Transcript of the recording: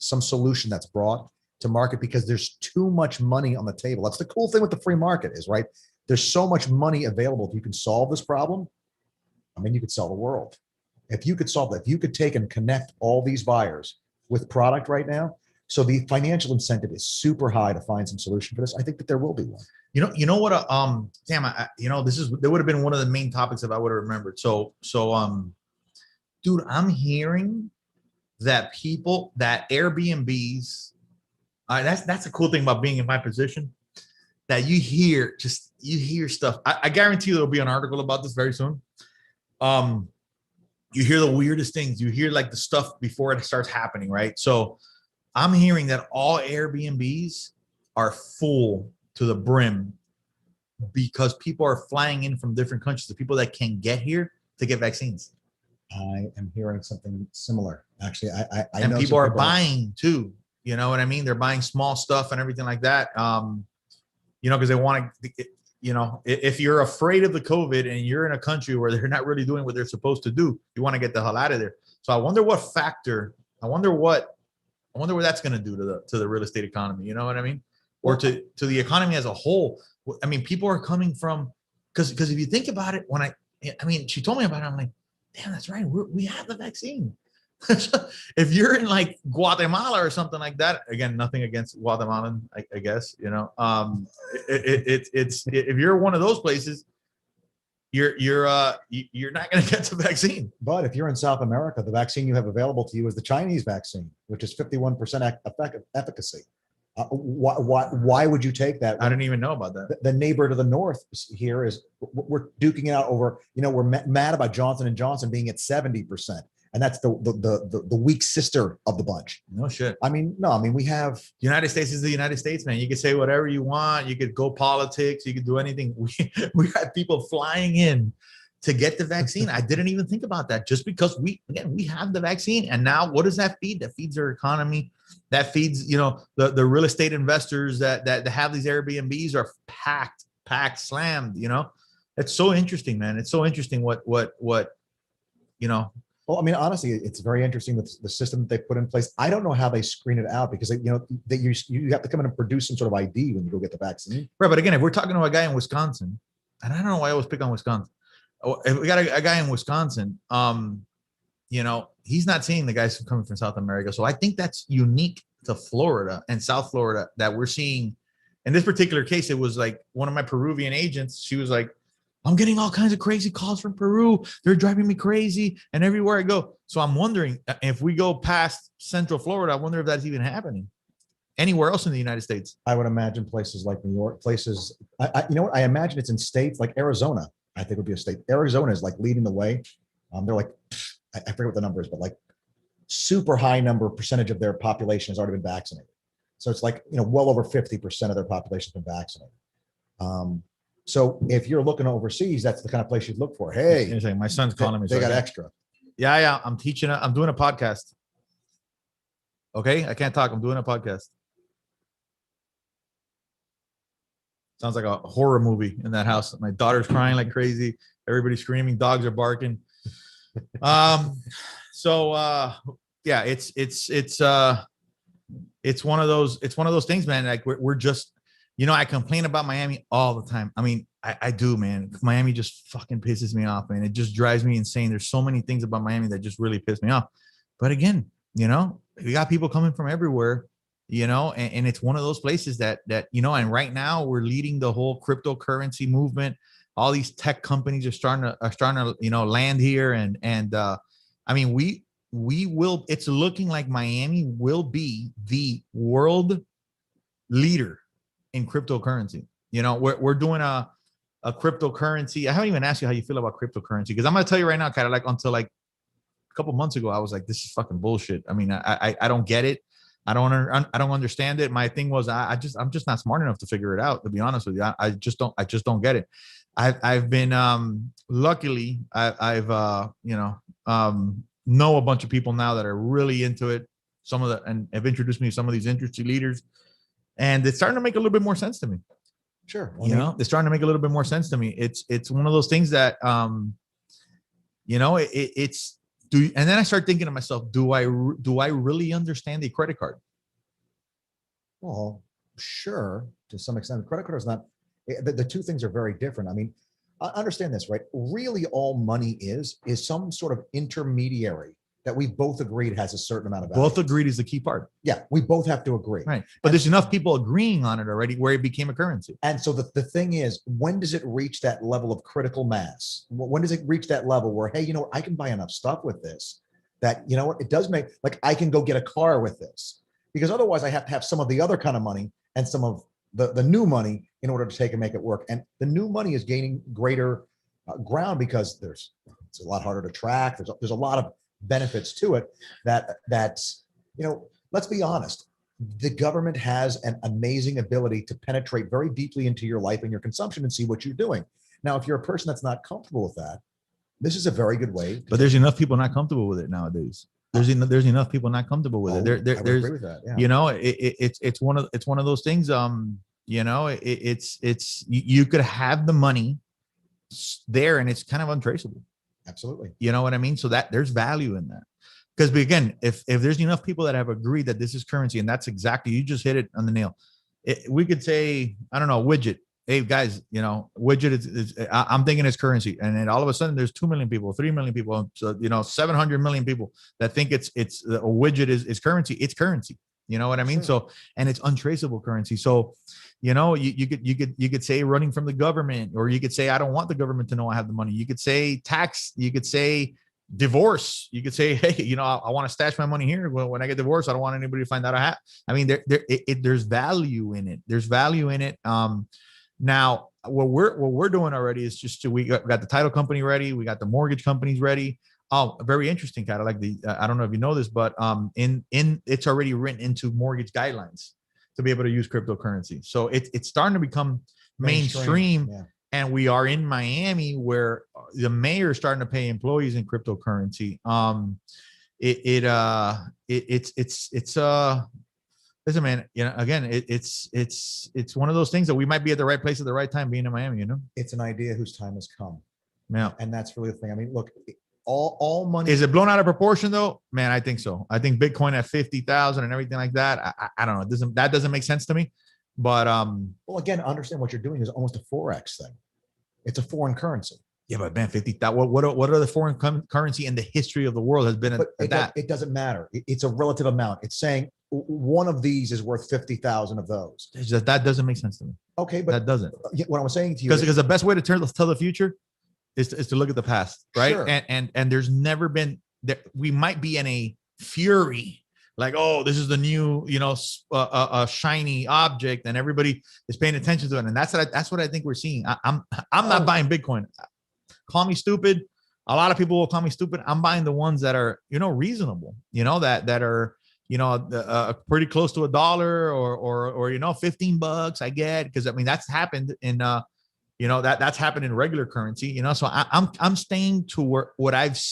some solution that's brought to market, because there's too much money on the table. That's the cool thing with the free market is, right? There's so much money available. If you can solve this problem, I mean, you could sell the world. If you could solve that, if you could take and connect all these buyers with product right now, so the financial incentive is super high to find some solution for this, I think that there will be one. You know what? Sam, there would have been one of the main topics if I would have remembered. Dude, I'm hearing that Airbnbs, that's a cool thing about being in my position, that you hear stuff. I guarantee there'll be an article about this very soon. You hear the weirdest things. You hear like the stuff before it starts happening, right? So I'm hearing that all Airbnbs are full to the brim because people are flying in from different countries, the people that can get here to get vaccines. I am hearing something similar. Actually, I and know people are buying too. You know what I mean? They're buying small stuff and everything like that. Because they want to, if you're afraid of the COVID and you're in a country where they're not really doing what they're supposed to do, you want to get the hell out of there. So I wonder what that's going to do to the real estate economy. You know what I mean? Or to the economy as a whole. I mean, people are coming from, because if you think about it, she told me about it. I'm like, damn, that's right. We have the vaccine. If you're in like Guatemala or something like that, again, nothing against Guatemalan, I guess, it's if you're one of those places, you're not going to get the vaccine. But if you're in South America, the vaccine you have available to you is the Chinese vaccine, which is 51% efficacy. Why would you take that? I didn't even know about that. The neighbor to the north here is, we're duking it out over, we're mad about Johnson & Johnson being at 70%. And that's the weak sister of the bunch. No shit. We have. The United States is the United States, man. You can say whatever you want. You could go politics. You could do anything. We had people flying in to get the vaccine. I didn't even think about that, just because we have the vaccine. And now what does that feed? That feeds our economy. That feeds, the real estate investors that have these Airbnbs are packed, slammed, It's so interesting, man. It's so interesting what. Well, honestly, it's very interesting with the system that they put in place. I don't know how they screen it out, because you have to come in and produce some sort of ID when you go get the vaccine. Right, but again, if we're talking to a guy in Wisconsin, and I don't know why I always pick on Wisconsin. If we got a guy in Wisconsin, he's not seeing the guys who coming from South America. So I think that's unique to Florida and South Florida that we're seeing. In this particular case, it was like one of my Peruvian agents. She was like, I'm getting all kinds of crazy calls from Peru. They're driving me crazy, and everywhere I go. So I'm wondering if we go past Central Florida, I wonder if that's even happening anywhere else in the United States. I would imagine places like New York, places, I imagine it's in states like Arizona. I think would be a state. Arizona is like leading the way. They're like, I forget what the number is, but like super high percentage of their population has already been vaccinated. So it's like, well over 50% of their population has been vaccinated. So if you're looking overseas, that's the kind of place you'd look for. Hey, my son's calling me. They got extra. Yeah. I'm doing a podcast. Okay. I can't talk. I'm doing a podcast. Sounds like a horror movie in that house. My daughter's crying like crazy. Everybody's screaming. Dogs are barking. Yeah, it's one of those things, man. Like we're just, I complain about Miami all the time. I do, man. Miami just fucking pisses me off, man. It just drives me insane. There's so many things about Miami that just really piss me off. But again, we got people coming from everywhere, and it's one of those places that, and right now we're leading the whole cryptocurrency movement. All these tech companies are starting to, land here. We will, it's looking like Miami will be the world leader in cryptocurrency. We're doing a cryptocurrency. I haven't even asked you how you feel about cryptocurrency, because I'm going to tell you right now, kind of like until like a couple months ago, I was like, this is fucking bullshit. I don't get it. I don't understand it. My thing was, I'm just not smart enough to figure it out, to be honest with you. I just don't get it. I've been, luckily I've know a bunch of people now that are really into it. And have introduced me to some of these industry leaders, and it's starting to make a little bit more sense to me. Sure. It's starting to make a little bit more sense to me. It's one of those things that, it's and then I start thinking to myself, do I really understand a credit card? Well, sure, to some extent. Credit card is not, the two things are very different. I mean, understand this, right? Really, all money is some sort of intermediary that we both agreed has a certain amount of value. Both agreed is the key part. Yeah, we both have to agree. Right. But there's enough people agreeing on it already where it became a currency. And so the thing is, when does it reach that level of critical mass? When does it reach that level where, hey, you know what, I can buy enough stuff with this that, you know what, it does make, like, I can go get a car with this, because otherwise I have to have some of the other kind of money and some of the new money in order to take and make it work. And the new money is gaining greater ground because it's a lot harder to track. There's a lot of benefits to it that's, you know, let's be honest. The government has an amazing ability to penetrate very deeply into your life and your consumption and see what you're doing. Now, if you're a person that's not comfortable with that, this is a very good way. But there's enough people not comfortable with it nowadays. There's enough people not comfortable with it. I would agree with that. Yeah. You know, it's one of those things. You know, you could have the money there and it's kind of untraceable. Absolutely. You know what I mean? So that there's value in that. Because again, if there's enough people that have agreed that this is currency, and that's exactly, you just hit it on the nail. We could say, I don't know, widget. Hey guys, you know, widget is I'm thinking it's currency, and then all of a sudden there's 2 million people, 3 million people, so, you know, 700 million people that think it's a widget is currency. It's currency. You know what I mean? Sure. So, and it's untraceable currency. So, you know, you could say running from the government, or you could say I don't want the government to know I have the money. You could say tax. You could say divorce. You could say, hey, you know, I want to stash my money here. Well, when I get divorced, I don't want anybody to find out I have. I mean, there's value in it. There's value in it. Now, what we're doing already is just we got the title company ready. We got the mortgage companies ready. Oh, very interesting, kind of like I don't know if you know this, but in it's already written into mortgage guidelines to be able to use cryptocurrency. So it's starting to become mainstream. Yeah. And we are in Miami where the mayor is starting to pay employees in cryptocurrency. Listen, man, you know, again, it's one of those things that we might be at the right place at the right time being in Miami, you know? It's an idea whose time has come. Yeah. And that's really the thing. I mean, look, all money. Is it blown out of proportion though? Man, I think so. I think Bitcoin at 50,000 and everything like that. I don't know. That doesn't make sense to me. But well, again, understand what you're doing is almost a Forex thing. It's a foreign currency. Yeah, but man, 50,000. What are the foreign currency in the history of the world has been at that? It doesn't matter. It's a relative amount. It's saying one of these is worth 50,000 of those. That doesn't make sense to me. Okay, but that doesn't. What I'm saying to you, because the best way to tell the future is to look at the past, right? Sure. And there's never been that we might be in a fury. Like, oh, this is the new, you know, shiny object, and everybody is paying attention to it, and that's what I think we're seeing. I'm not buying Bitcoin. Call me stupid. A lot of people will call me stupid. I'm buying the ones that are, you know, reasonable. You know, that are, you know, pretty close to $1 or you know, $15. I get, because I mean that's happened in you know, that's happened in regular currency. You know, so I'm staying to what I've seen.